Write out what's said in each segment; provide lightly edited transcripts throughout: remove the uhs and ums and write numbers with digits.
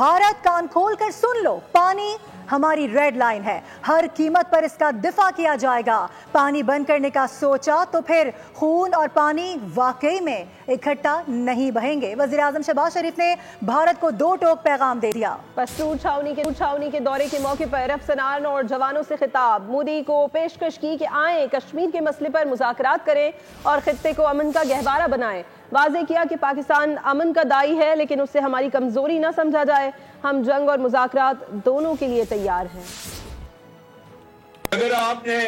بھارت کان کھول کر سن لو، پانی ہماری ریڈ لائن ہے، ہر قیمت پر اس کا دفاع کیا جائے گا۔ پانی بند کرنے کا سوچا تو پھر خون اور پانی واقعی میں اکٹھا نہیں بہیں گے۔ وزیر اعظم شہباز شریف نے بھارت کو دو ٹوک پیغام دے دیا۔ پشتون چھاونی کے دورے کے موقع پر افسران اور جوانوں سے خطاب، مودی کو پیشکش کی کہ آئیں کشمیر کے مسئلے پر مذاکرات کریں اور خطے کو امن کا گہوارہ بنائیں۔ واضح کیا کہ پاکستان امن کا داعی ہے لیکن اسے ہماری کمزوری نہ سمجھا جائے، ہم جنگ اور مذاکرات دونوں کے لیے تیار ہیں۔ اگر آپ نے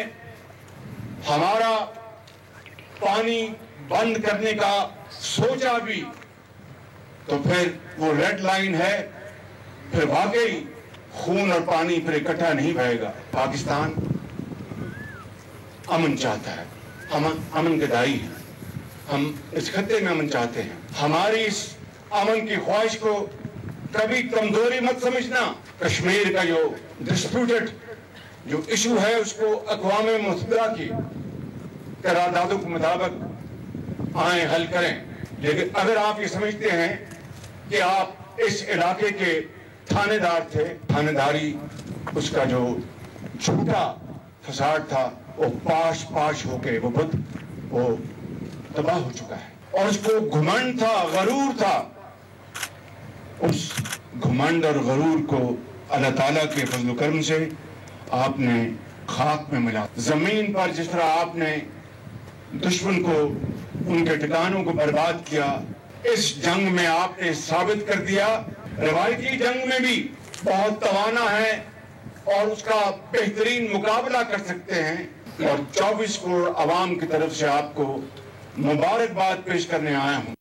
ہمارا پانی بند کرنے کا سوچا بھی تو پھر وہ ریڈ لائن ہے، پھر واقعی خون اور پانی پھر اکٹھا نہیں بہے گا۔ پاکستان امن چاہتا ہے، امن کے داعی ہے، ہم اس خطے میں امن چاہتے ہیں۔ ہماری اس امن کی خواہش کو کبھی کمزوری مت سمجھنا۔ کشمیر کا جو ڈسپیوٹڈ جو ایشو ہے اس کو اقوام متحدہ کی قراردادوں کے مطابق آئیں حل کریں، لیکن اگر آپ یہ سمجھتے ہیں کہ آپ اس علاقے کے تھانے دار تھے، تھانے داری اس کا جو جھوٹا فساد تھا وہ پاش ہو کے وہ تباہ ہو چکا ہے، اور اس کو گھمنڈ تھا، غرور تھا، اس گھمنڈ اور غرور کو اللہ تعالیٰ کے فضل و کرم سے آپ نے خاک میں ملا۔ زمین پر جس طرح آپ نے دشمن کو ان کے ٹھکانوں کو برباد کیا، اس جنگ میں آپ نے ثابت کر دیا روایتی جنگ میں بھی بہت توانا ہے اور اس کا بہترین مقابلہ کر سکتے ہیں، اور 24 کروڑ عوام کی طرف سے آپ کو مبارکباد پیش کرنے آیا ہوں۔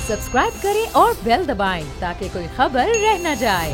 سبسکرائب کریں اور بیل دبائیں تاکہ کوئی خبر رہ نہ جائے۔